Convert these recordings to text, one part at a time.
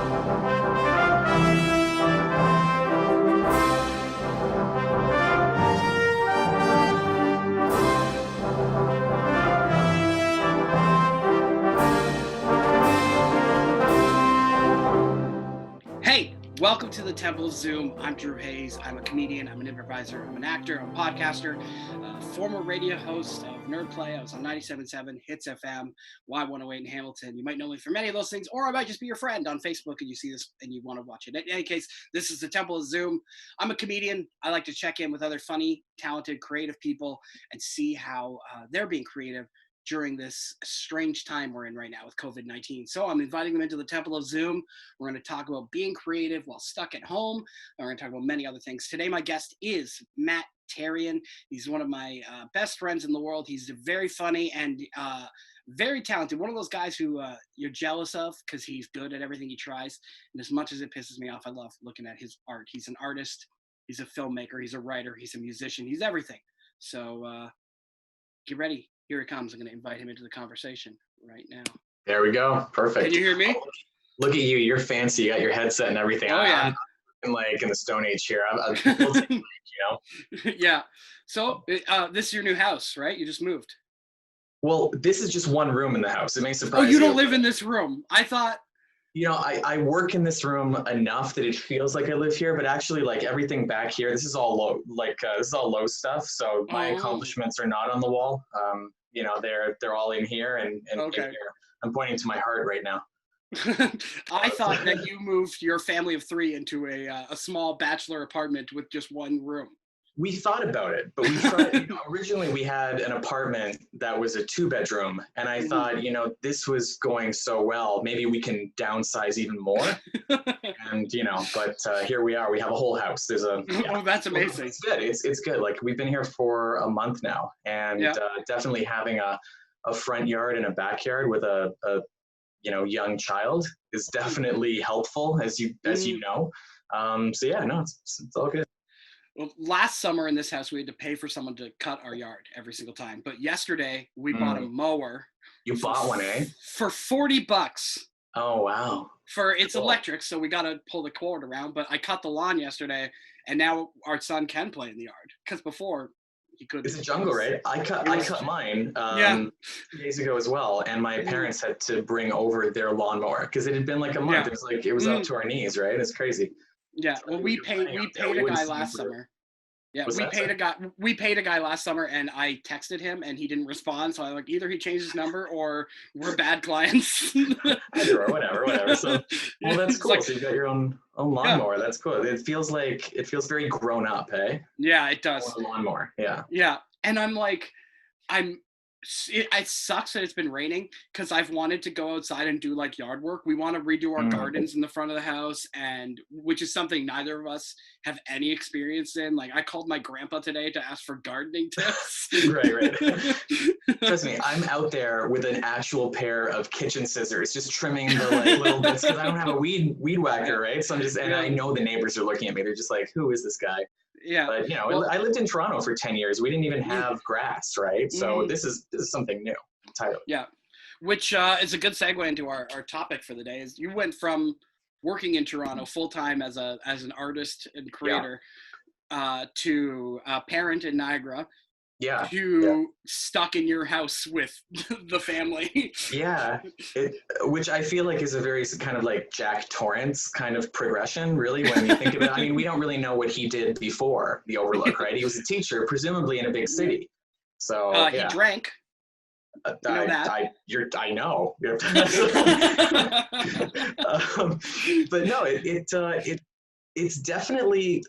Hey, welcome to the Temple of Zoom. I'm Drew Hayes. I'm a comedian, I'm an improviser, I'm an actor, I'm a podcaster, former radio host of Nerd Play. I was on 97.7 Hits FM, Y108 in Hamilton. You might know me from many of those things, or I might just be your friend on Facebook and you see this and you want to watch it. In any case, this is the Temple of Zoom. I'm a comedian. I like to check in with other funny, talented, creative people and see how they're being creative during this strange time we're in right now with COVID-19. So I'm inviting them into the Temple of Zoom. We're going to talk about being creative while stuck at home. And we're going to talk about many other things. Today, my guest is Matt Therrien. He's one of my best friends in the world. He's very funny and very talented. One of those guys who you're jealous of because he's good at everything he tries. And as much as it pisses me off, I love looking at his art. He's an artist. He's a filmmaker. He's a writer. He's a musician. He's everything. So get ready. Here he comes. I'm going to invite him into the conversation right now. There we go. Perfect. Can you hear me? Look at you. You're fancy. You got your headset and everything. Oh, yeah. I'm like in the Stone Age here. We'll take you know? Yeah. So this is your new house, right? You just moved. Well, this is just one room in the house. It may surprise you. Oh, you don't live in this room. I thought. You know, I work in this room enough that it feels like I live here, but actually like everything back here, this is all low, this is all low stuff. So my accomplishments are not on the wall. You know, they're all in here and okay. in here. I'm pointing to my heart right now. I thought that you moved your family of 3 into a small bachelor apartment with just one room. We thought about it, but we tried, originally we had an apartment that was a 2-bedroom, and I thought, you know, this was going so well, maybe we can downsize even more. And, you know, but here we are, we have a whole house. There's a, Oh, that's amazing. It's good. It's good. Like we've been here for a month now, and definitely having a front yard and a backyard with a you know, young child is definitely helpful, as you know. So yeah, no, it's all good. Well, last summer in this house, we had to pay for someone to cut our yard every single time. But yesterday, we bought a mower. You bought one, eh? For $40. Oh, wow. It's electric, so we got to pull the cord around. But I cut the lawn yesterday, and now our son can play in the yard. Because before, he couldn't. It's a jungle, right? I cut mine 2 days ago as well, and my parents had to bring over their lawnmower because it had been like a month. It was up to our knees, right? It's crazy. Yeah, well, we paid a guy last summer. Yeah, we paid a guy last summer, and I texted him, and he didn't respond. So I'm like, either he changed his number, or we're bad clients. Either or, whatever. So, well, that's cool. Like, so you got your own lawnmower. Yeah. That's cool. It feels very grown up, eh? Yeah, it does. A lawnmower. Yeah. Yeah, and I'm like, it sucks that it's been raining because I've wanted to go outside and do like yard work. We want to redo our gardens in the front of the house, and which is something neither of us have any experience in. Like I called my grandpa today to ask for gardening tips. Right. Trust me, I'm out there with an actual pair of kitchen scissors, just trimming the like little bits because I don't have a weed whacker, right? So I'm just, and I know the neighbors are looking at me. They're just like, who is this guy? Yeah, but you know, well, I lived in Toronto for 10 years. We didn't even have grass, right? So this is something new entirely. Yeah, which is a good segue into our topic for the day. Is you went from working in Toronto full time as an artist and creator to a parent in Niagara. Yeah. Stuck in your house with the family. Yeah. Which I feel like is a very kind of like Jack Torrance kind of progression, really, when you think of it. I mean, we don't really know what he did before the Overlook, right? He was a teacher, presumably in a big city. So he drank. I know. But no, it's definitely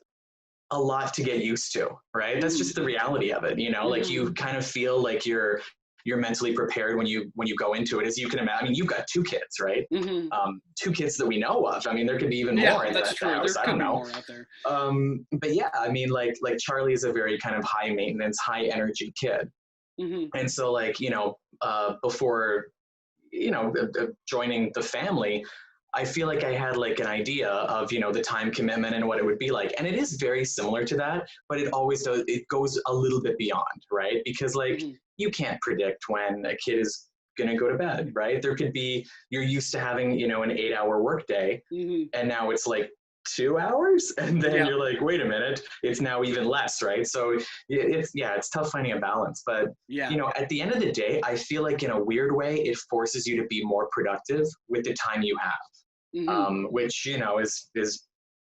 a lot to get used to, right? That's just the reality of it, you know. Like you kind of feel like you're mentally prepared when you go into it, as you can imagine. I mean, you've got 2 kids, right? 2 kids that we know of. I mean, there could be even more in that house. I don't know. More out there. But yeah, I mean, like Charlie is a very kind of high maintenance, high energy kid, and so like, you know, before, you know, joining the family, I feel like I had like an idea of, you know, the time commitment and what it would be like. And it is very similar to that, but it goes a little bit beyond, right? Because like you can't predict when a kid is gonna go to bed, right? There could be, you're used to having, you know, an 8-hour workday, and now it's like 2 hours, and then you're like, wait a minute, it's now even less, right? So it's tough finding a balance. But you know, at the end of the day, I feel like in a weird way, it forces you to be more productive with the time you have, which, you know, is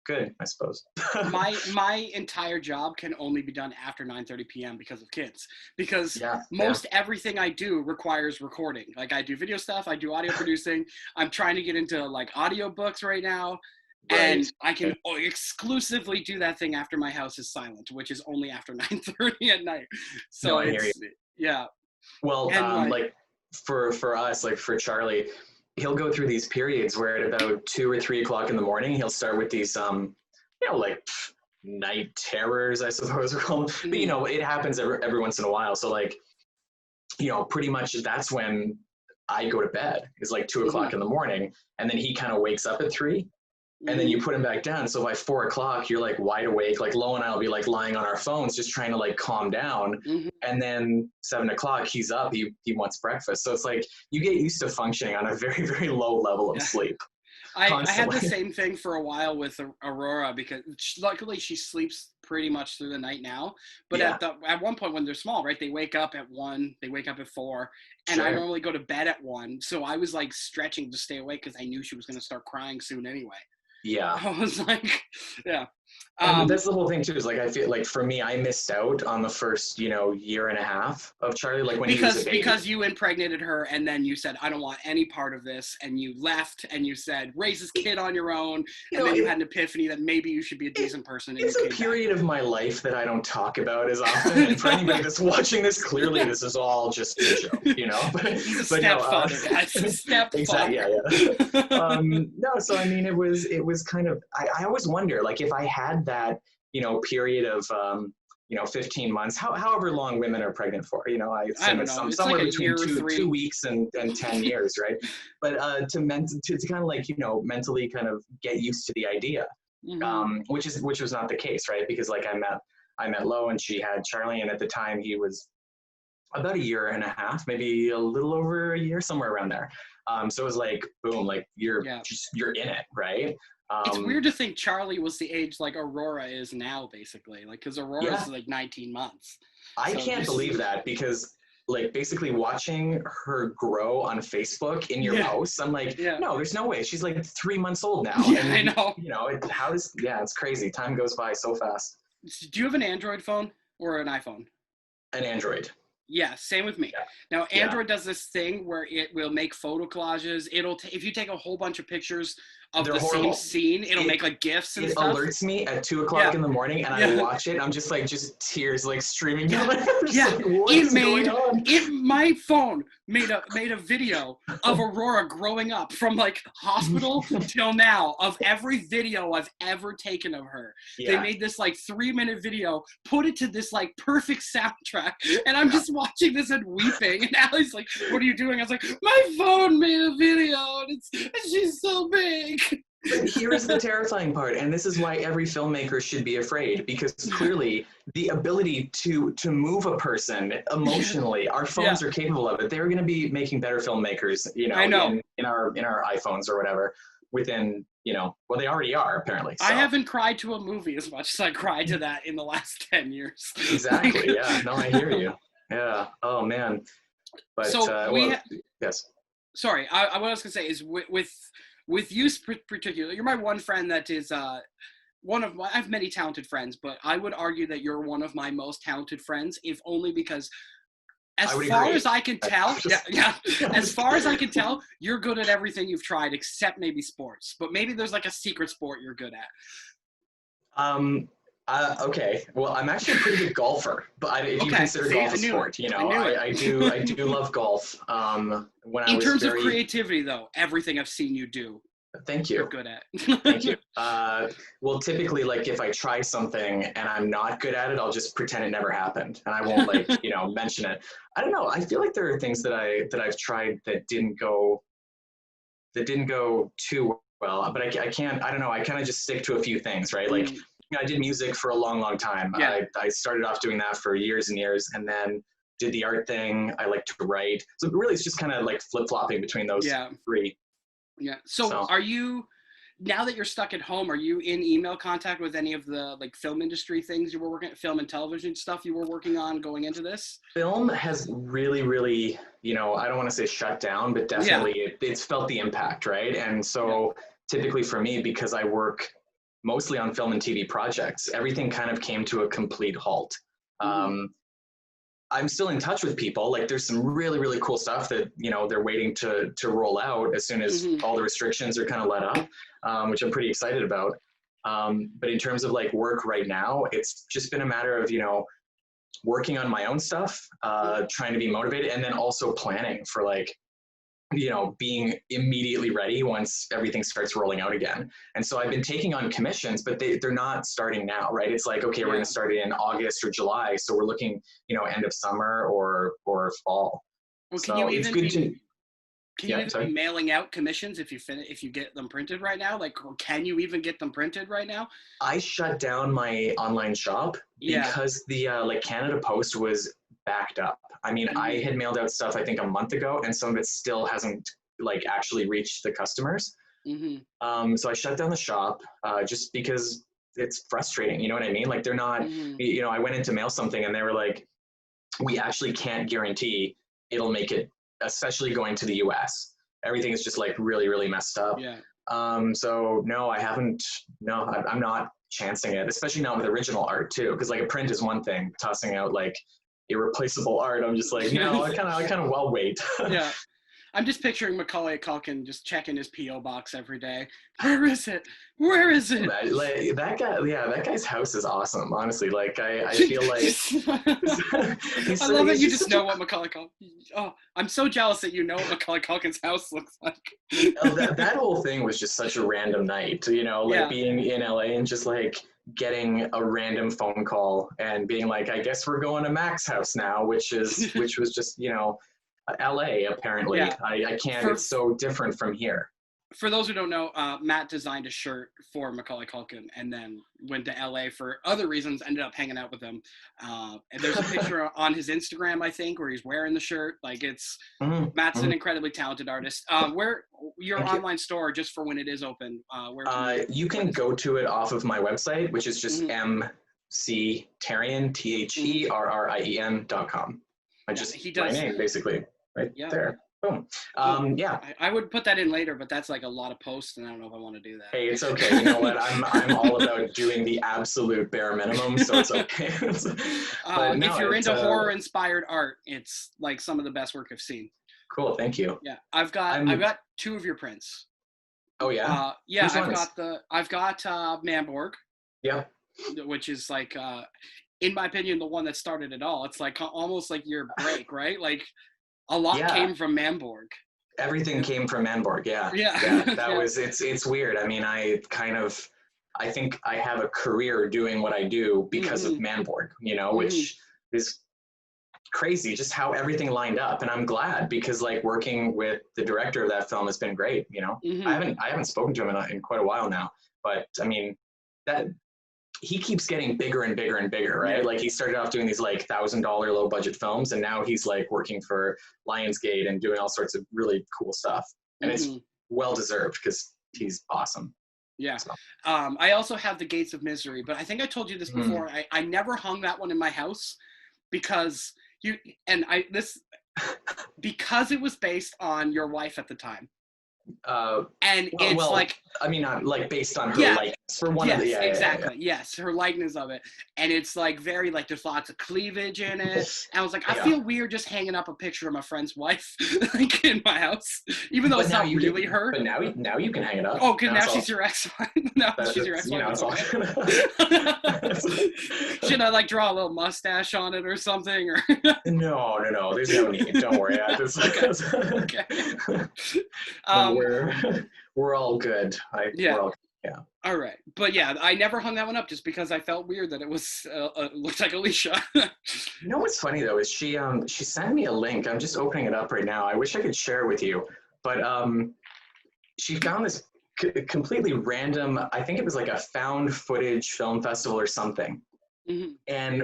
good, I suppose. my entire job can only be done after 9:30 p.m. because of kids. Because most everything I do requires recording. Like, I do video stuff, I do audio producing. I'm trying to get into like audiobooks right now. Right. And I can exclusively do that thing after my house is silent, which is only after 9:30 at night. So Well, like for us, like for Charlie, he'll go through these periods where at about 2 or 3 o'clock in the morning, he'll start with these, you know, like night terrors, I suppose we're called. But, you know, it happens every once in a while. So, like, you know, pretty much that's when I go to bed, is like 2 o'clock in the morning. And then he kind of wakes up at 3. And then you put him back down. So by 4 o'clock, you're like wide awake. Like Lo and I will be like lying on our phones, just trying to like calm down. And then 7 o'clock, he's up. He wants breakfast. So it's like you get used to functioning on a very, very low level of sleep. I had the same thing for a while with Aurora, because luckily she sleeps pretty much through the night now. But at one point when they're small, right, they wake up at 1, they wake up at 4, and I normally go to bed at 1. So I was like stretching to stay awake because I knew she was going to start crying soon anyway. Yeah. I was like, and that's the whole thing too, is like, I feel like for me, I missed out on the first, you know, year and a half of Charlie, like when he was a baby. Because you impregnated her, and then you said, I don't want any part of this, and you left, and you said, raise this kid on your own, and then you had an epiphany that maybe you should be a decent person. It's a period of my life that I don't talk about as often, and for anybody that's watching this, clearly this is all just a joke, you know? He's a stepfather, guys. Stepfather. Exactly, no, so I mean, it was kind of, I always wonder, like, if I had that, you know, period of, you know, 15 months, however long women are pregnant for, you know, I don't know. Somewhere like between 2 weeks and 10 years, right? But to kind of like, you know, mentally kind of get used to the idea, which was not the case, right? Because like I met Lo, and she had Charlie, and at the time he was about a year and a half, maybe a little over a year, somewhere around there. So it was like, boom, like you're in it, right? It's weird to think Charlie was the age like Aurora is now, basically, like, because Aurora's like 19 months. I can't believe that, because like basically watching her grow on Facebook in your house, I'm like, no, there's no way. She's like 3 months old now. Yeah, I know. You know, it's crazy. Time goes by so fast. Do you have an Android phone or an iPhone? An Android. Yeah, same with me. Now, Android does this thing where it will make photo collages. If you take a whole bunch of pictures of the same scene, it'll make like GIFs and stuff. It alerts me at 2 o'clock in the morning, and I watch it. I'm just like, tears like streaming down my face. Like, my phone made a video of Aurora growing up from like hospital till now, of every video I've ever taken of her. They made this like 3-minute video, put it to this like perfect soundtrack, and I'm just watching this and weeping. And Allie's like, "What are you doing?" I was like, "My phone made a video, and she's so big." But here's the terrifying part, and this is why every filmmaker should be afraid, because clearly the ability to move a person emotionally, our phones are capable of it. They're going to be making better filmmakers, you know, in our iPhones or whatever, within, you know, well, they already are, apparently. So. I haven't cried to a movie as much as I cried to that in the last 10 years. Exactly. Yeah. No, I hear you. Yeah. Oh man. But so yes. Sorry, what I was gonna say is with you particularly, you're my one friend that is I have many talented friends, but I would argue that you're one of my most talented friends, if only because as far as I can tell, as far as I can tell, you're good at everything you've tried except maybe sports. But maybe there's like a secret sport you're good at. Okay. Well, I'm actually a pretty good golfer, but if you consider golf a sport, you know, I do love golf. In terms of creativity, though, everything I've seen you do, thank you. You're good at. Thank you. Well, typically, like if I try something and I'm not good at it, I'll just pretend it never happened, and I won't like mention it. I don't know. I feel like there are things that I've tried that didn't go too well, but I can't. I don't know. I kind of just stick to a few things, right? Like. I did music for a long, long time. I started off doing that for years and years, and then did the art thing. I like to write. So really it's just kind of like flip-flopping between those three. Yeah. So are you, now that you're stuck at home, are you in email contact with any of the like film industry things you were working, film and television stuff you were working on going into this? Film has really, really, you know, I don't want to say shut down, but definitely it's felt the impact, right? And so typically for me, because I work mostly on film and TV projects, everything kind of came to a complete halt. I'm still in touch with people. Like there's some really, really cool stuff that, you know, they're waiting to roll out as soon as all the restrictions are kind of let up, which I'm pretty excited about. But in terms of like work right now, it's just been a matter of, you know, working on my own stuff, trying to be motivated, and then also planning for like, you know, being immediately ready once everything starts rolling out again. And so I've been taking on commissions, but they're not starting now, right? It's like, okay, we're going to start it in August or July. So we're looking, you know, end of summer or fall. Well, can you even be mailing out commissions if you get them printed right now? Like, can you even get them printed right now? I shut down my online shop because the like Canada Post was backed up. I mean, I had mailed out stuff I think a month ago, and some of it still hasn't like actually reached the customers. So I shut down the shop just because it's frustrating. You know what I mean? Like they're not. You know, I went in to mail something, and they were like, "We actually can't guarantee it'll make it, especially going to the US. Everything is just like really, really messed up." So no, I haven't. No, I'm not chancing it, especially not with original art too, because like a print is one thing, tossing out like irreplaceable art, I'm just like, no, I kind of well wait. I'm just picturing Macaulay Culkin just checking his P.O. box every day. Where is it? Where is it? Like, that guy, that guy's house is awesome, honestly. Like, I feel like... I love that you just know what Macaulay Culkin... Oh, I'm so jealous that you know what Macaulay Culkin's house looks like. that whole thing was just such a random night, you know, like being in LA and just like getting a random phone call and being like, I guess we're going to Mac's house now, which was just, you know, LA apparently. I can't, it's so different from here. For those who don't know, Matt designed a shirt for Macaulay Culkin and then went to LA for other reasons, ended up hanging out with him. And there's a picture on his Instagram, I think, where he's wearing the shirt. Like Matt's an incredibly talented artist. Where your online store, just for when it is open, where you can go to it off of my website, which is just mctherrien, THERRIEN.com. My name, basically, right there. Boom. I would put that in later, but that's like a lot of posts, and I don't know if I want to do that. Hey, it's okay. You know what? I'm all about doing the absolute bare minimum, so it's okay. If you're into horror-inspired art, it's like some of the best work I've seen. Cool, thank you. Yeah, I've got two of your prints. Oh yeah. I've got Manborg. Yeah. Which is like, in my opinion, the one that started it all. It's like almost like your break, right? Like. A lot came from Manborg. Everything came from Manborg, That was, it's weird. I mean, I think I have a career doing what I do because of Manborg, you know, which is crazy, just how everything lined up. And I'm glad because like working with the director of that film has been great, you know. I haven't spoken to him in quite a while now, but I mean, that he keeps getting bigger and bigger and bigger, right? Like he started off doing these like $1,000 low budget films, and now he's like working for Lionsgate and doing all sorts of really cool stuff. And it's well deserved because he's awesome. Yeah. So. I also have The Gates of Misery, but I think I told you this before. I never hung that one in my house because because it was based on your wife at the time. Like, I mean, like based on her likeness for one of the exactly. Yes, her likeness of it, and it's like very like there's lots of cleavage in it. And I was like, I feel weird just hanging up a picture of my friend's wife like in my house, even though it's not really her. But now you can hang it up. Oh, because now she's your ex-wife. She's your ex-wife. Should I like draw a little mustache on it or something? Or No. There's no need. Don't worry. We're all good. All right, but I never hung that one up just because I felt weird that it was looked like Alicia. You know what's funny though is she sent me a link. I'm just opening it up right now. I wish I could share it with you, but she found this completely random. I think it was like a found footage film festival or something,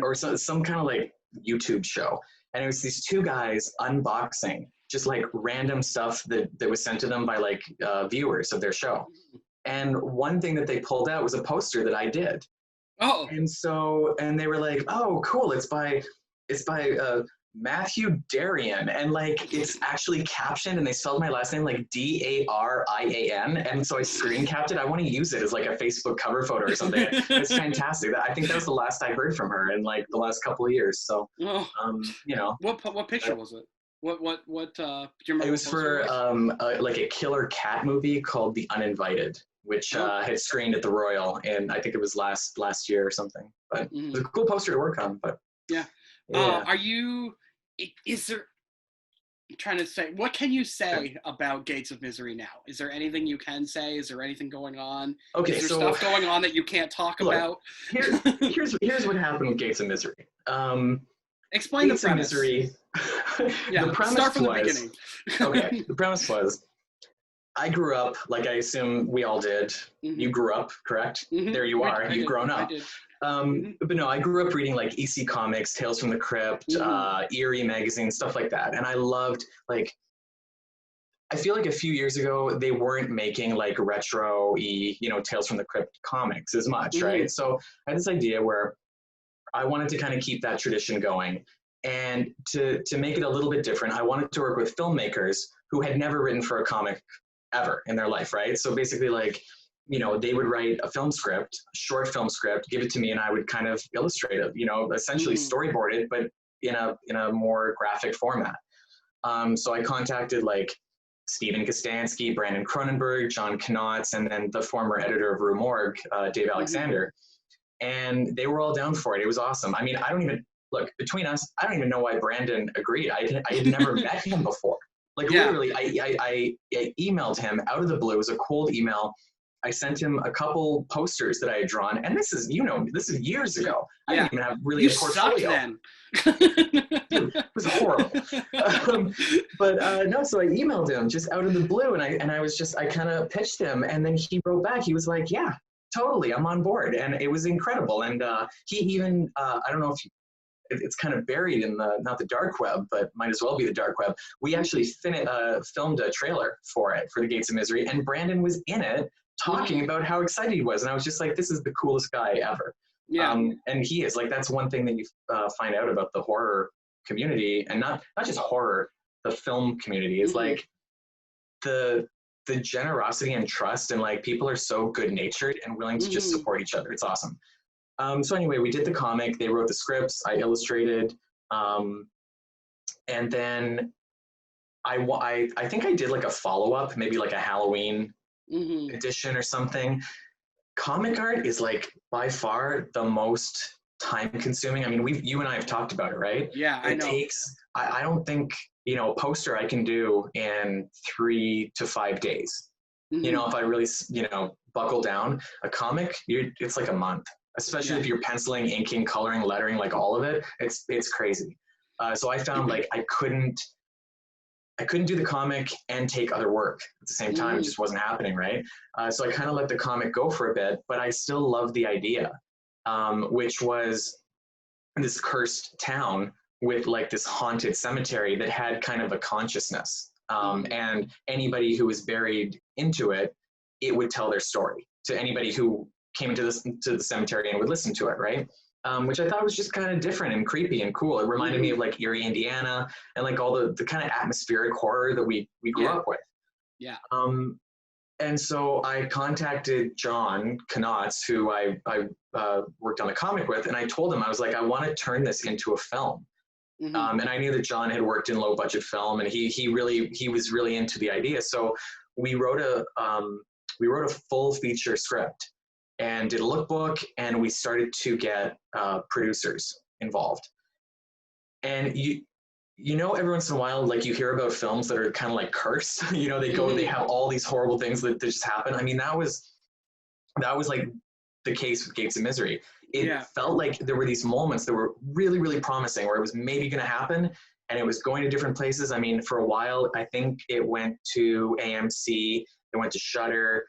or some kind of like YouTube show. And it was these two guys unboxing just like random stuff that was sent to them by like viewers of their show. And one thing that they pulled out was a poster that I did. Oh. And they were like, "Oh, cool! It's by Matthew Therrien," and like it's actually captioned, and they spelled my last name like Darian, and so I screen capped it. I want to use it as like a Facebook cover photo or something. It's fantastic. I think that was the last I heard from her in like the last couple of years. So, you know, what picture was it? What do you remember? It was for like a killer cat movie called The Uninvited, which had screened at the Royal, and I think it was last year or something. But it was a cool poster to work on. But yeah. Is there? I'm trying to say, what can you say about Gates of Misery now? Is there anything you can say? Is there anything going on? Okay, is there stuff going on that you can't talk about? Here's what happened with Gates of Misery. Explain Gates the premise. Of Misery. Yeah, the premise start from was, the beginning. Okay, the premise was, I grew up, like I assume we all did. Mm-hmm. You grew up, correct? Mm-hmm. There you are. You've grown up. I did. But no, I grew up reading like EC Comics, Tales from the Crypt, Eerie magazine, stuff like that. And I loved, like, I feel like a few years ago, they weren't making like retro-y, Tales from the Crypt comics as much, right? So I had this idea where I wanted to kind of keep that tradition going. And to make it a little bit different, I wanted to work with filmmakers who had never written for a comic ever in their life, right? So basically, like, they would write a film script, a short film script, give it to me, and I would kind of illustrate it, essentially storyboard it, but in a more graphic format. So I contacted like Stephen Kostansky, Brandon Cronenberg, John Knotts, and then the former editor of Rue Morgue, Dave Alexander. And they were all down for it. It was awesome. I mean, between us, I don't even know why Brandon agreed. I had never met him before. Like literally, I emailed him out of the blue. It was a cold email. I sent him a couple posters that I had drawn, and this is years ago. I didn't even have really a portfolio. Then. Dude, it was horrible. No, so I emailed him just out of the blue, and I kind of pitched him, and then he wrote back. He was like, "Yeah, totally, I'm on board," and it was incredible. And he even, I don't know if it's kind of buried in not the dark web, but might as well be the dark web. We actually filmed a trailer for the Gates of Misery, and Brandon was in it talking about how excited he was. And I was just like, this is the coolest guy ever. Yeah. And he is. Like, that's one thing that you find out about the horror community, and not just horror, the film community, is like the generosity and trust, and like people are so good-natured and willing to just support each other. It's awesome. So anyway, we did the comic. They wrote the scripts. I illustrated, and then I think I did like a follow-up, maybe like a Halloween edition or something. Comic art is like by far the most time-consuming. I mean, you and I have talked about it, right? Yeah, I know. I don't think a poster I can do in 3 to 5 days. If I really buckle down. A comic, it's like a month. Especially if you're penciling, inking, coloring, lettering, like all of it, it's crazy. So I found like I couldn't do the comic and take other work at the same time. It just wasn't happening, right? So I kind of let the comic go for a bit, but I still love the idea, which was this cursed town with like this haunted cemetery that had kind of a consciousness, and anybody who was buried into it, it would tell their story to anybody who came into the cemetery and would listen to it, right? Which I thought was just kind of different and creepy and cool. It reminded me of like Erie, Indiana, and like all the kind of atmospheric horror that we grew up with. Yeah. And so I contacted John Knotts, who I worked on the comic with, and I told him, I was like, I want to turn this into a film. And I knew that John had worked in low budget film, and he was really into the idea. So we wrote a full feature script and did a lookbook, and we started to get producers involved. And every once in a while, like you hear about films that are kind of like cursed. They have all these horrible things that just happen. I mean, that was like the case with Gates of Misery. It felt like there were these moments that were really, really promising, where it was maybe going to happen, and it was going to different places. I mean, for a while, I think it went to AMC, it went to Shudder.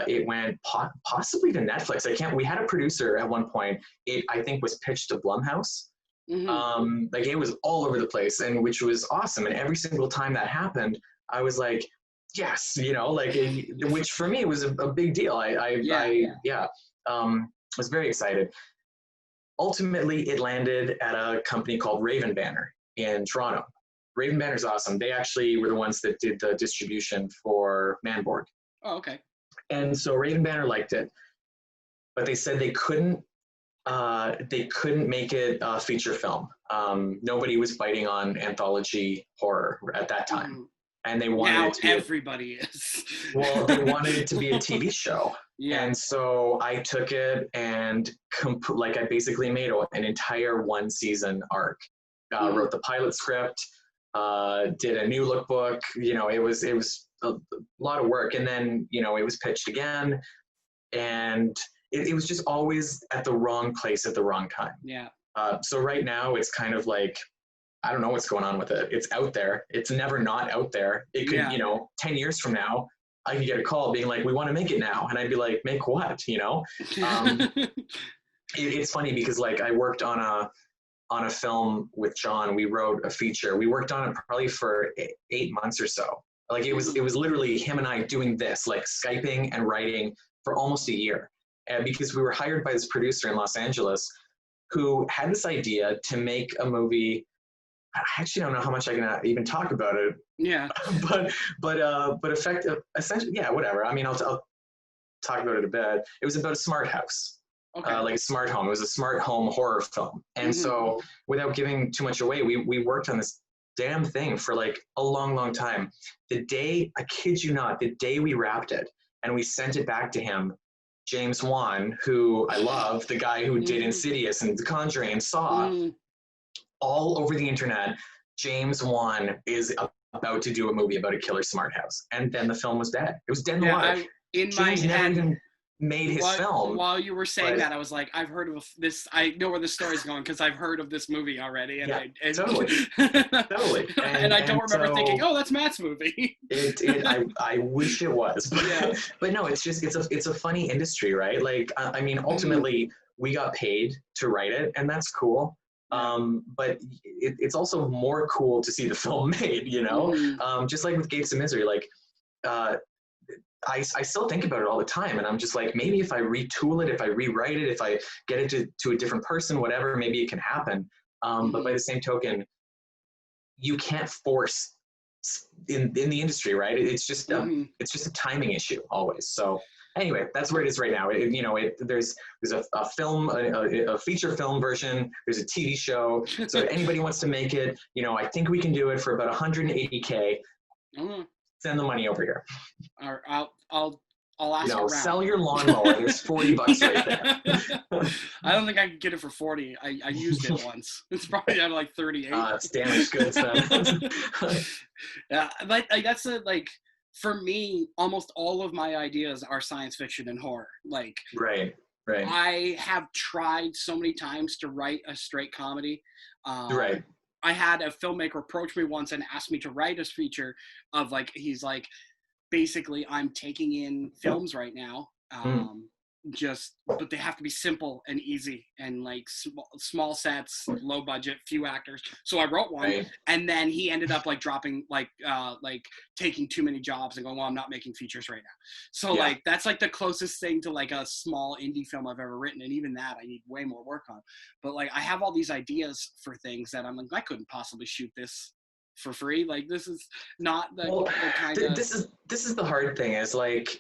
It went possibly to Netflix. We had a producer at one point. It, I think, was pitched to Blumhouse, Like it was all over the place, and which was awesome. And every single time that happened, I was like, yes, like which for me was a big deal. Was very excited. Ultimately, it landed at a company called Raven Banner in Toronto. Raven Banner's awesome. They actually were the ones that did the distribution for Manborg. Oh, okay. And so Raven Banner liked it, but they said they couldn't make it a feature film. Nobody was biting on anthology horror at that time. And they wanted now it to be everybody is. Well, they wanted it to be a TV show. Yeah. And so I took it and I basically made an entire 1-season arc. Wrote the pilot script, did a new lookbook. It was a lot of work. And then, it was pitched again. And it was just always at the wrong place at the wrong time. Yeah. So right now it's kind of like, I don't know what's going on with it. It's out there. It's never not out there. It could, 10 years from now, I could get a call being like, we want to make it now. And I'd be like, make what, It's funny because like I worked on a film with John. We wrote a feature. We worked on it probably for 8 months or so. Like it was literally him and I doing this, like Skyping and writing for almost a year. And because we were hired by this producer in Los Angeles who had this idea to make a movie. I actually don't know how much I can even talk about it. Yeah. but essentially, yeah, whatever. I mean, I'll talk about it a bit. It was about a smart house, like a smart home. It was a smart home horror film. And so without giving too much away, we worked on this damn thing for like a long, long time. The day, I kid you not, the day we wrapped it and we sent it back to him, James Wan, who I love, the guy who did Insidious and The Conjuring and Saw, all over the internet, James Wan is about to do a movie about a killer smart house. And then the film was dead. It was dead in the water. James never even made his film. While you were saying that, I was like, I've heard of this. I know where the story's going because I've heard of this movie already. And totally. And I don't remember thinking, oh, that's Matt's movie. I wish it was. But no, it's a funny industry, right? Like, I mean, ultimately, we got paid to write it, and that's cool. But it's also more cool to see the film made, just like with Gates of Misery, like, I still think about it all the time, and I'm just like, maybe if I retool it, if I rewrite it, if I get it to a different person, whatever, maybe it can happen. But by the same token, you can't force in the industry, right? It's just a timing issue always. So anyway, that's where it is right now. There's a film, a feature film version. There's a TV show. So if anybody wants to make it, I think we can do it for about $180K. Send the money over here. I'll ask around. Sell your lawnmower. There's $40 right there. I don't think I can get it for 40. I used it once. It's probably at like 38. It's damaged goods then. Yeah, that's for me, almost all of my ideas are science fiction and horror. Like, right. I have tried so many times to write a straight comedy. Right. I had a filmmaker approach me once and asked me to write a feature of he's like, basically, I'm taking in films right now, but they have to be simple and easy and like small sets, low budget, few actors. So I wrote one, and then he ended up like dropping taking too many jobs and going, well, I'm not making features right now. So that's like the closest thing to like a small indie film I've ever written, and even that I need way more work on. But like I have all these ideas for things that I'm like, I couldn't possibly shoot this for free. Like this is not the kind of this is the hard thing is like,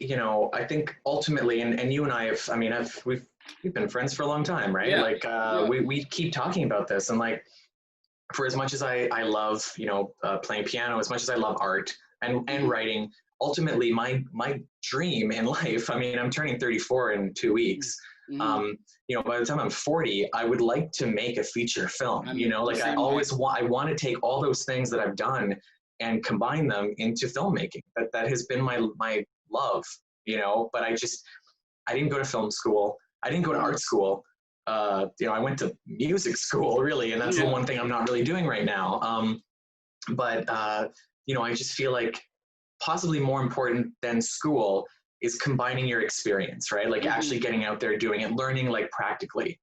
I think ultimately, and you and I we've been friends for a long time, right? We keep talking about this, and like for as much as I love playing piano, as much as I love art and writing, ultimately my dream in life, I'm turning 34 in 2 weeks. By the time I'm 40, I would like to make a feature film. I want to take all those things that I've done and combine them into filmmaking. That has been my love. But I didn't go to film school. I didn't go to art school. I went to music school really, and that's the one thing I'm not really doing right now. I just feel like possibly more important than school is combining your experience, right? Like actually getting out there, doing it, learning like practically.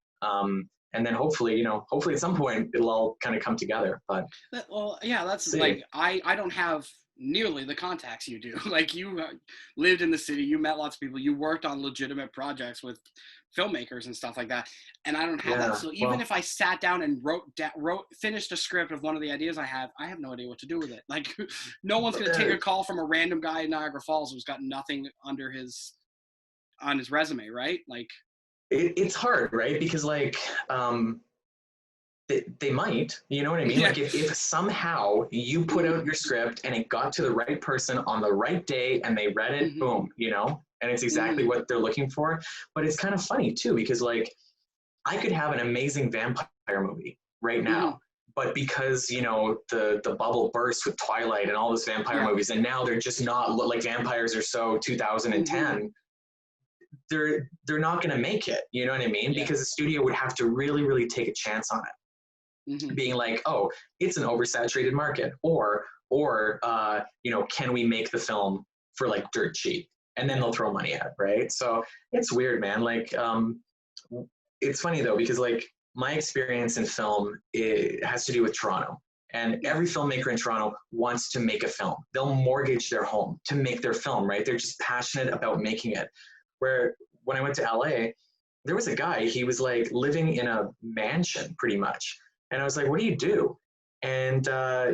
And then hopefully at some point it'll all kind of come together. But well, yeah, that's like, I don't have nearly the contacts you do. Like, you lived in the city, you met lots of people, you worked on legitimate projects with filmmakers and stuff like that, and I don't have that. So even if I sat down and finished a script of one of the ideas I have no idea what to do with it. Like, no one's going to take a call from a random guy in Niagara Falls who's got nothing on his resume, right? Like, it's hard, right? Because like they might, you know what I mean? Yeah. Like if somehow you put out your script and it got to the right person on the right day and they read it, boom, and it's exactly what they're looking for. But it's kind of funny too, because like I could have an amazing vampire movie right now, but because, the bubble burst with Twilight and all those vampire movies, and now they're just not, like, vampires are so 2010, they're not going to make it, you know what I mean? Because the studio would have to really, really take a chance on it. Being like, oh, it's an oversaturated market, or can we make the film for like dirt cheap? And then they'll throw money at it, right? So it's weird, man. Like, it's funny though, because like my experience in film, it has to do with Toronto. And every filmmaker in Toronto wants to make a film. They'll mortgage their home to make their film, right? They're just passionate about making it. Where when I went to LA, there was a guy, he was like living in a mansion pretty much. And I was like, what do you do? And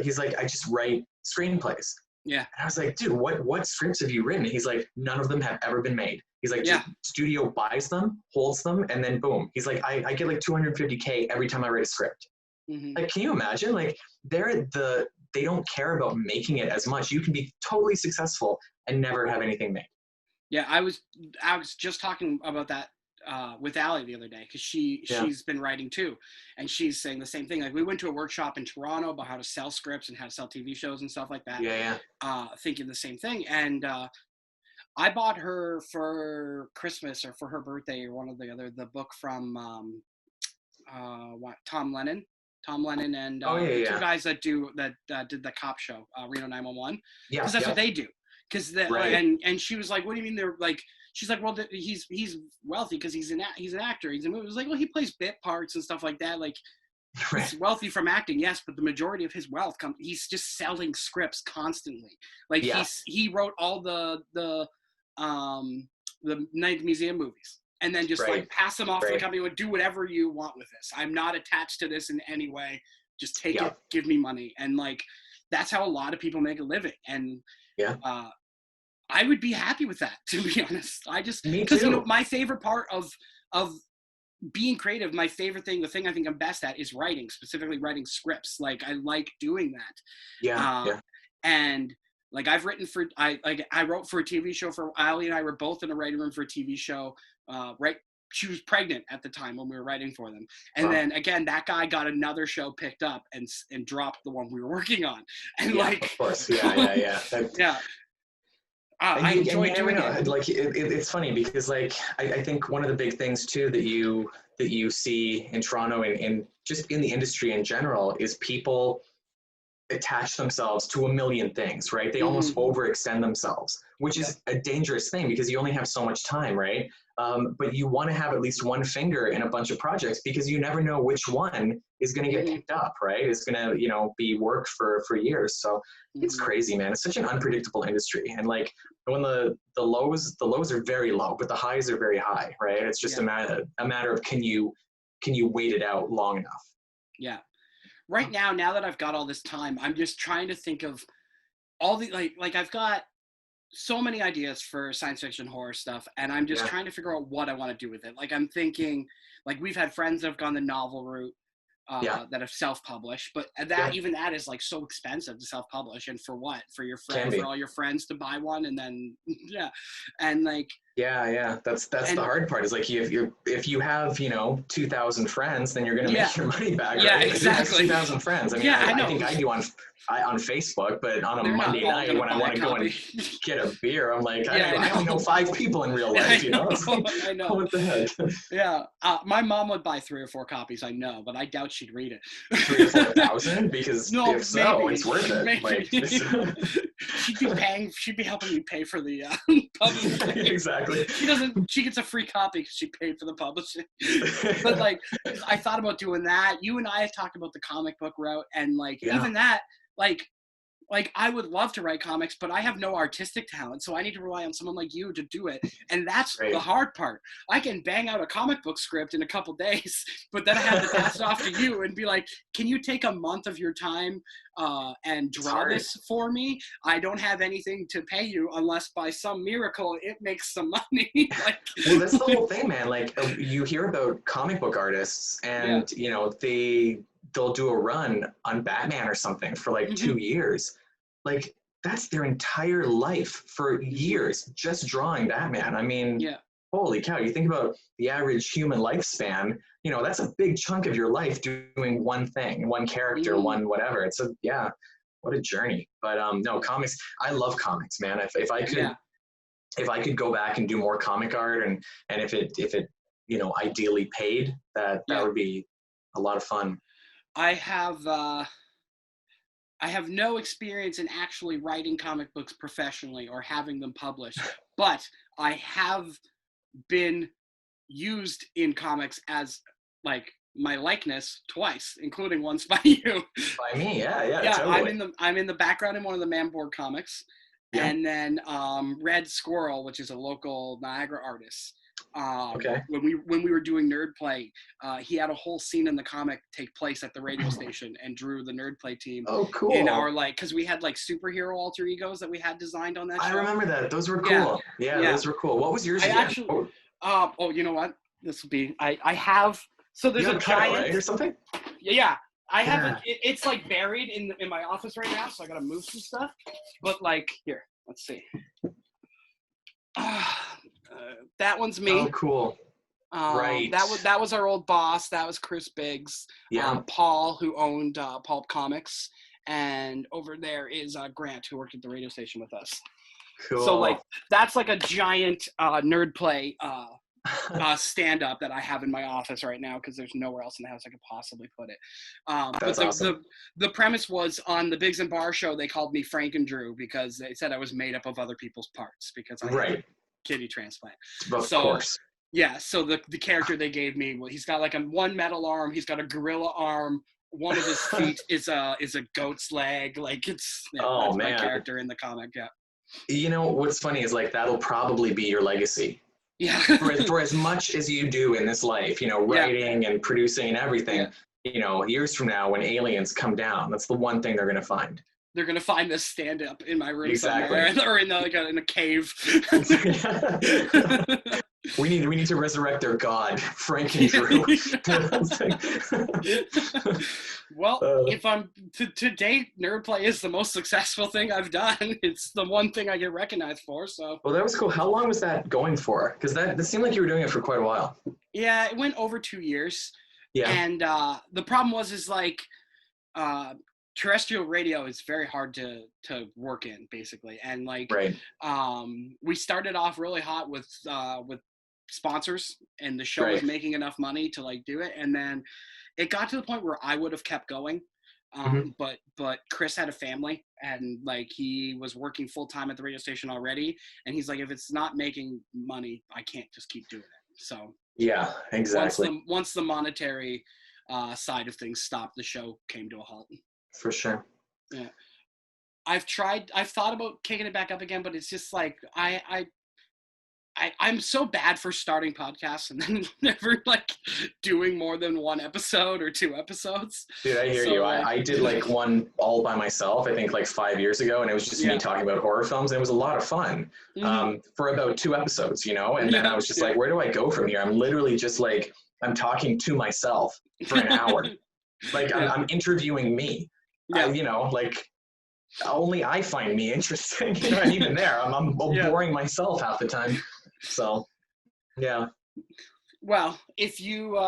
he's like, I just write screenplays. Yeah. And I was like, dude, what scripts have you written? He's like, none of them have ever been made. He's like, studio buys them, holds them, and then boom. He's like, I get like $250K every time I write a script. Like, can you imagine? Like, they don't care about making it as much. You can be totally successful and never have anything made. Yeah, I was just talking about that with Allie the other day, because she's been writing too, and she's saying the same thing. Like, we went to a workshop in Toronto about how to sell scripts and how to sell TV shows and stuff like that. Thinking the same thing, and I bought her for Christmas or for her birthday or one or the other the book from Tom Lennon and the two guys that did the cop show, Reno 911, because that's what they do. Because and she was like, what do you mean they're like? She's like, well, he's wealthy because he's an actor. It was like, well, he plays bit parts and stuff like that. Like, he's wealthy from acting, yes, but the majority of his wealth he's just selling scripts constantly. Like, he wrote all the Night Museum movies, and then just like pass them off to the company and do whatever you want with this. I'm not attached to this in any way. Just take it, give me money, and like that's how a lot of people make a living. And I would be happy with that, to be honest. Because my favorite part of being creative, my favorite thing, the thing I think I'm best at is writing, specifically writing scripts. Like, I like doing that. And like I wrote for a TV show for Allie, and I were both in a writing room for a TV show. She was pregnant at the time when we were writing for them. And then again, that guy got another show picked up and dropped the one we were working on. And of course. I enjoy doing it. Like, it's funny because like I think one of the big things too that you see in Toronto and just in the industry in general is people attach themselves to a million things, right? They almost overextend themselves, which is a dangerous thing because you only have so much time, right? But you want to have at least one finger in a bunch of projects because you never know which one is going to get picked up, right? It's going to, be work for years. So it's crazy, man. It's such an unpredictable industry. And like when the lows are very low, but the highs are very high, right? It's just a matter of can you wait it out long enough? Yeah. Right now that I've got all this time, I'm just trying to think of all the, like I've got so many ideas for science fiction horror stuff, and I'm just trying to figure out what I want to do with it. Like, I'm thinking, like, we've had friends that have gone the novel route, that have self-published, but even that is like so expensive to self-publish. And for what? For your friend, for all your friends to buy one, and then and like that's the hard part is like if you have 2,000 friends, then you're gonna make your money back, right? Exactly. 2,000 friends. I mean, I think I do on Facebook, but on a Monday night when I want to go and get a beer, I'm like, I only know 5 people in real life, I know. What the heck? My mom would buy 3 or 4 copies, I know, but I doubt she'd read it. 3 or 4,000? Because if so, it's worth it. Maybe. She'd be helping me pay for the publishing. Exactly. exactly. She gets a free copy because she paid for the publishing. But like, I thought about doing that. You and I have talked about the comic book route, and like, even that, like I would love to write comics, but I have no artistic talent, so I need to rely on someone like you to do it. And that's the hard part. I can bang out a comic book script in a couple days, but then I have to pass it off to you and be like, can you take a month of your time and draw this for me? I don't have anything to pay you unless by some miracle it makes some money. Like, well, that's the whole thing, man. Like, you hear about comic book artists and, you know, they'll do a run on Batman or something for like 2 years. Like, that's their entire life for years, just drawing Batman. I mean, holy cow, you think about the average human lifespan, you know, that's a big chunk of your life doing one thing, one character, one whatever. It's what a journey. But no, comics, I love comics, man. If I could go back and do more comic art and if it you know, ideally paid, that would be a lot of fun. I have no experience in actually writing comic books professionally or having them published, but I have been used in comics as like my likeness twice, including once by you. By me, yeah. Totally. I'm in the background in one of the Manboard comics, and then Red Squirrel, which is a local Niagara artist. When we were doing Nerd Play, he had a whole scene in the comic take place at the radio station and drew the Nerd Play team. Oh, cool! In our because we had like superhero alter egos that we had designed on that show. I remember that. Those were cool. Yeah, those were cool. What was yours again? Actually, you know what? This will be. I have. So there's a giant right, or something. Yeah. I have it. It's like buried in my office right now, so I gotta move some stuff. But like here, let's see. That one's me. Oh, cool. Right. That was our old boss. That was Chris Biggs. Yeah. Paul, who owned Pulp Comics, and over there is Grant, who worked at the radio station with us. Cool. So like that's like a giant Nerd Play stand up that I have in my office right now because there's nowhere else in the house I could possibly put it. That's awesome. The premise was on the Biggs and Barr show. They called me Frank and Drew because they said I was made up of other people's parts because I had a kidney transplant. Of course. Yeah, so the character they gave me, well, he's got like one metal arm, he's got a gorilla arm, one of his feet is a goat's leg, like it's that's my character in the comic. You know what's funny is like that'll probably be your legacy. Yeah. for as much as you do in this life, you know, writing and producing and everything, you know, years from now when aliens come down, that's the one thing they're going to find. They're going to find this stand-up in my room somewhere, or in in a cave. We need to resurrect their god, Frank and Drew. Well, if I'm to date, Nerd Play is the most successful thing I've done. It's the one thing I get recognized for. So. Well, that was cool. How long was that going for? Because that seemed like you were doing it for quite a while. Yeah, it went over 2 years. Yeah. And the problem is like. Terrestrial radio is very hard to work in, basically, and like we started off really hot with sponsors, and the show was making enough money to like do it, and then it got to the point where I would have kept going, but Chris had a family, and like he was working full time at the radio station already, and he's like, if it's not making money, I can't just keep doing it. So yeah, exactly. Once the monetary side of things stopped, the show came to a halt. For sure. Yeah. I've thought about kicking it back up again, but it's just like I'm so bad for starting podcasts and then never like doing more than one episode or 2 episodes. Dude, I hear you. I did like one all by myself, I think like 5 years ago, and it was just me talking about horror films, and it was a lot of fun for about 2 episodes, you know, and then I was just like, where do I go from here? I'm literally just like, I'm talking to myself for an hour. Like I'm interviewing me. You know, like only I find me interesting, you know, and even there, I'm boring myself half the time. So, yeah. Well, if you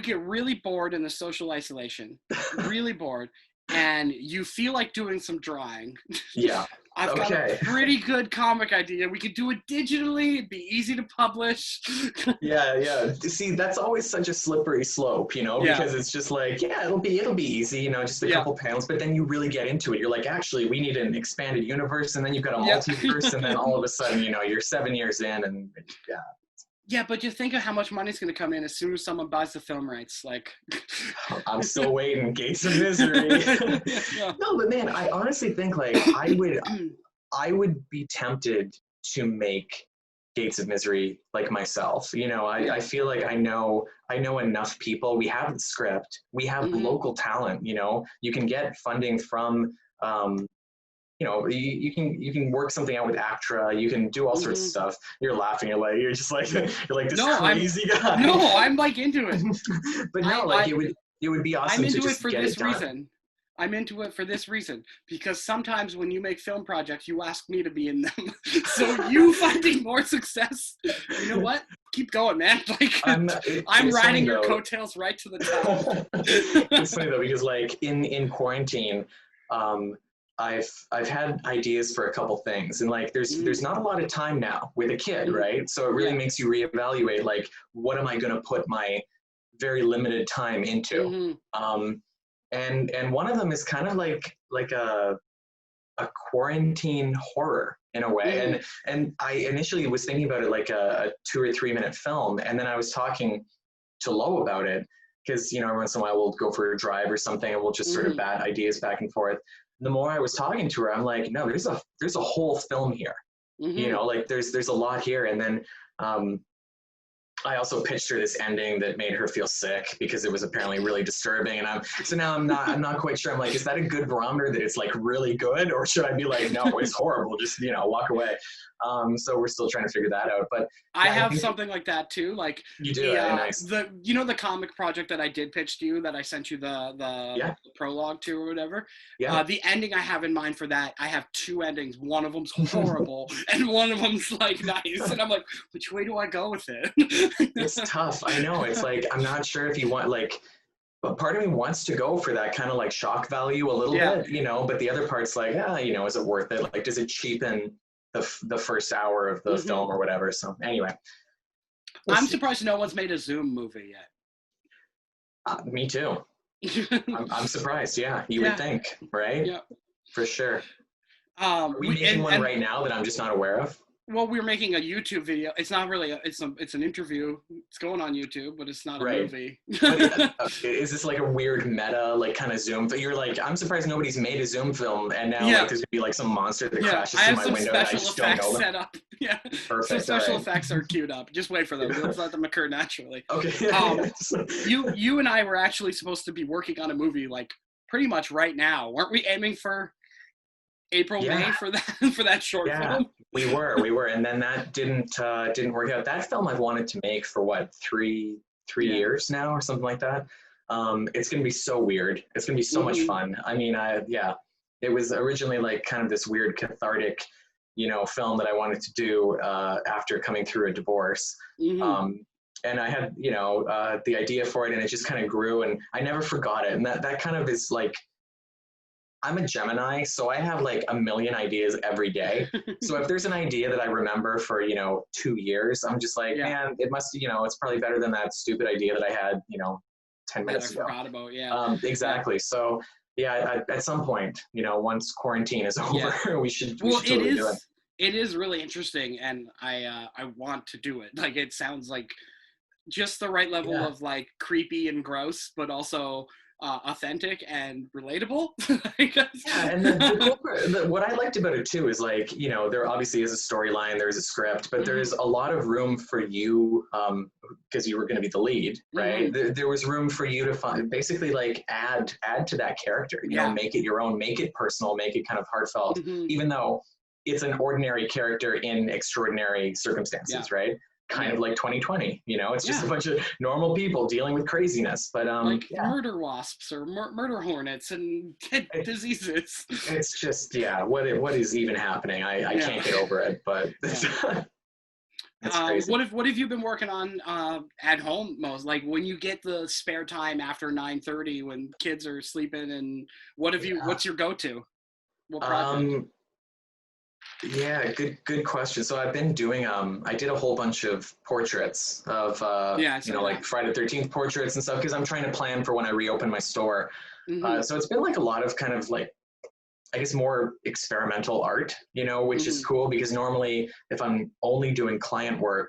get really bored in the social isolation, really bored, and you feel like doing some drawing. Yeah. I've got a pretty good comic idea. We could do it digitally. It'd be easy to publish. Yeah. See, that's always such a slippery slope, because it's just like, yeah, it'll be easy, just a couple panels, but then you really get into it. You're like, actually, we need an expanded universe, and then you've got a multiverse, and then all of a sudden, you're 7 years in, and yeah. Yeah, but you think of how much money's going to come in as soon as someone buys the film rights. Like, I'm still waiting. Gates of Misery. No, but man, I honestly think like I would be tempted to make Gates of Misery like myself. I feel like I know enough people. We have the script. We have local talent. You can get funding from. You can work something out with ACTRA. You can do all sorts of stuff. You're laughing. You're just like this crazy guy. No, I'm like into it. But no, it would be awesome. I'm into to just it for get this it done. reason. I'm into it for this reason, because sometimes when you make film projects, you ask me to be in them. So you finding more success, you know what? Keep going, man. Like I'm riding your coattails right to the top. It's funny though, because like in quarantine, I've had ideas for a couple things, and like there's not a lot of time now with a kid, right? So it really makes you reevaluate like, what am I going to put my very limited time into? And one of them is kind of like a quarantine horror in a way. And I initially was thinking about it like a 2 or 3 minute film, and then I was talking to Lo about it, because every once in a while we'll go for a drive or something, and we'll just sort of bat ideas back and forth. The more I was talking to her, I'm like, no, there's a whole film here. Like there's a lot here. And then I also pitched her this ending that made her feel sick, because it was apparently really disturbing. And I'm not quite sure. I'm like, is that a good barometer that it's like really good, or should I be like, no, it's horrible, just walk away? So we're still trying to figure that out. But I have something like that too. Like you do. Nice. The comic project that I did pitch to you, that I sent you the prologue to or whatever. Yeah. The ending I have in mind for that, I have 2 endings. One of them's horrible, and one of them's like nice. And I'm like, which way do I go with it? It's tough. I know. It's like, I'm not sure if you want like. But part of me wants to go for that kind of like shock value a little bit, but the other part's like, is it worth it? Like, does it cheapen the first hour of the film or whatever? So anyway. I'm surprised no one's made a Zoom movie yet. Me too. I'm surprised. Yeah. You would think, right? Yeah. For sure. Are we making one right now that I'm just not aware of? Well, we're making a YouTube video. It's not really it's an interview. It's going on YouTube, but it's not a movie. Is this like a weird meta, like kind of Zoom? You're like, I'm surprised nobody's made a Zoom film, and now like there's gonna be like some monster that crashes through my window, and I just don't know them. Set up. Yeah. Perfect. Some special effects are queued up. Just wait for them. Let's let them occur naturally. Okay. You and I were actually supposed to be working on a movie like pretty much right now. Weren't we aiming for April, May for that short film? We were, and then that didn't work out. That film I've wanted to make for what, three years now or something like that. It's gonna be so weird. It's gonna be so much fun. I mean, it was originally like kind of this weird cathartic, film that I wanted to do after coming through a divorce. And I had, the idea for it, and it just kind of grew, and I never forgot it. And that kind of is like, I'm a Gemini, so I have like a million ideas every day. So if there's an idea that I remember for, 2 years, I'm just like, man, it must, it's probably better than that stupid idea that I had, 10 minutes ago. Forgot about, exactly. Yeah. So at some point, once quarantine is over, we should totally do it. It is really interesting, and I want to do it. Like, it sounds like just the right level of like creepy and gross, but also authentic and relatable. And what I liked about it too is like, there obviously is a storyline, there's a script, but there's a lot of room for you, because you were going to be the lead, right? There was room for you to basically like add to that character, make it your own, make it personal, make it kind of heartfelt, even though it's an ordinary character in extraordinary circumstances, right? Kind of like 2020, it's just a bunch of normal people dealing with craziness, but murder wasps or murder hornets and diseases. It's just what is even happening? I can't get over it, but That's crazy. What have you been working on at home most? Like when you get the spare time after 9:30 when kids are sleeping, and what's your go-to? What project? Yeah, good question. So I've been doing I did a whole bunch of portraits of Yeah, like Friday the 13th portraits and stuff because I'm trying to plan for when I reopen my store. Mm-hmm. So it's been like a lot of kind of like, I guess, more experimental art, which is cool because normally if I'm only doing client work,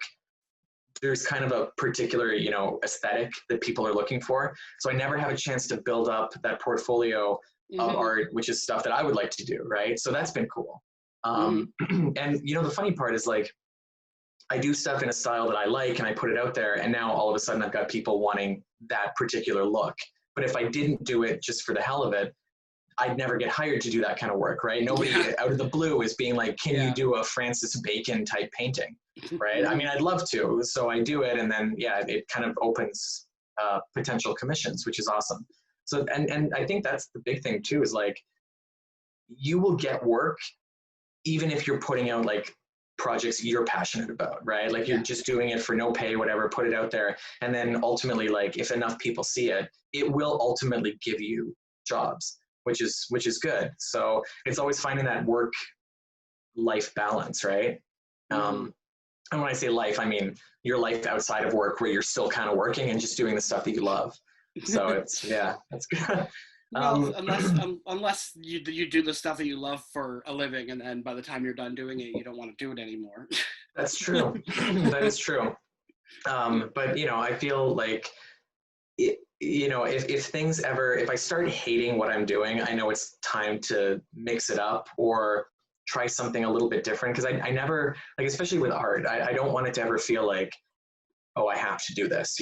there's kind of a particular, aesthetic that people are looking for. So I never have a chance to build up that portfolio of art, which is stuff that I would like to do, right? So that's been cool. And the funny part is like, I do stuff in a style that I like and I put it out there, and now all of a sudden I've got people wanting that particular look. But if I didn't do it just for the hell of it, I'd never get hired to do that kind of work, right? Nobody out of the blue is being like, can you do a Francis Bacon type painting, right? I mean, I'd love to, so I do it, and then it kind of opens potential commissions, which is awesome. So and I think that's the big thing too, is like, you will get work even if you're putting out like projects you're passionate about, right? Like you're just doing it for no pay, whatever, put it out there. And then ultimately, like if enough people see it, it will ultimately give you jobs, which is good. So it's always finding that work-life balance, right? And when I say life, I mean your life outside of work where you're still kind of working and just doing the stuff that you love. So it's, that's good. Well, unless you do the stuff that you love for a living, and then by the time you're done doing it, you don't want to do it anymore. That's true. That is true. But I feel like if things if I start hating what I'm doing, I know it's time to mix it up or try something a little bit different. Because I never, like, especially with art, I don't want it to ever feel like, oh, I have to do this,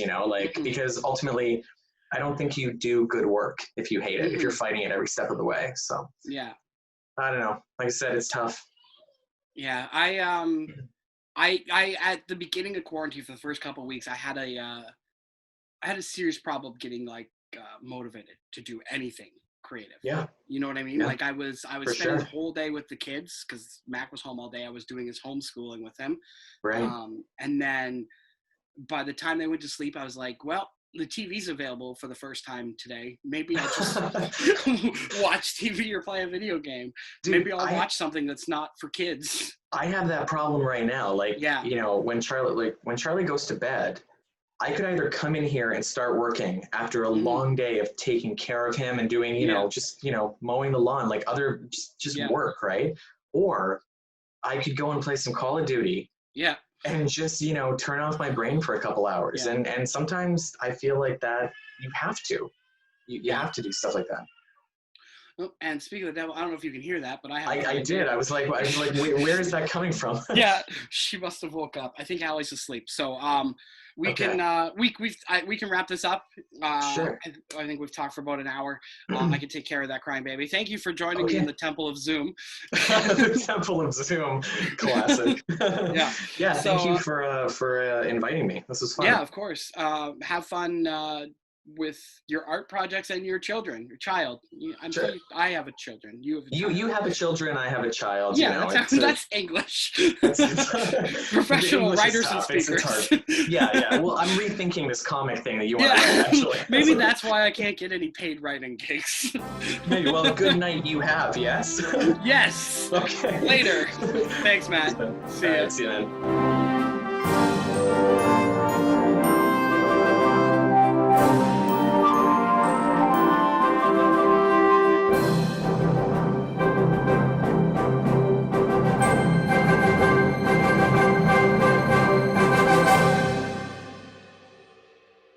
because ultimately I don't think you do good work if you hate it, if you're fighting it every step of the way. So I don't know. Like I said, it's tough. Yeah, I at the beginning of quarantine for the first couple of weeks, I had a serious problem getting like motivated to do anything creative. Yeah. You know what I mean? Yeah. Like I was spending the whole day with the kids because Mac was home all day. I was doing his homeschooling with him. Right. And then by the time they went to sleep, I was like, well, the TV's available for the first time today. Maybe I'll just watch TV or play a video game. Dude, maybe I'll watch something that's not for kids. I have that problem right now. Like, when Charlie goes to bed, I could either come in here and start working after a long day of taking care of him and doing, just, mowing the lawn, like other, just work, right? Or I could go and play some Call of Duty. Yeah. And just, turn off my brain for a couple hours. Yeah. And sometimes I feel like that you have to. You have to do stuff like that. Oh, and speaking of the devil, I don't know if you can hear that, but I did. I was like, where is that coming from? Yeah, she must have woke up. I think Allie's asleep. So we can wrap this up. Sure. I think we've talked for about an hour. I can take care of that crying baby. Thank you for joining me in the Temple of Zoom. The Temple of Zoom, classic. Yeah. Yeah. So, thank you for inviting me. This was fun. Yeah, of course. Have fun with your art projects and your children, your child. Sure. I have a children. You have a child. You have a children. I have a child. Yeah, that's English. Professional English writers and speakers. Yeah. Well, I'm rethinking this comic thing that you want to write, actually. Maybe that's why I can't get any paid writing gigs. Maybe. Well, a good night you have, yes? Yes. Okay. Later. Thanks, Matt. See ya. See you, man.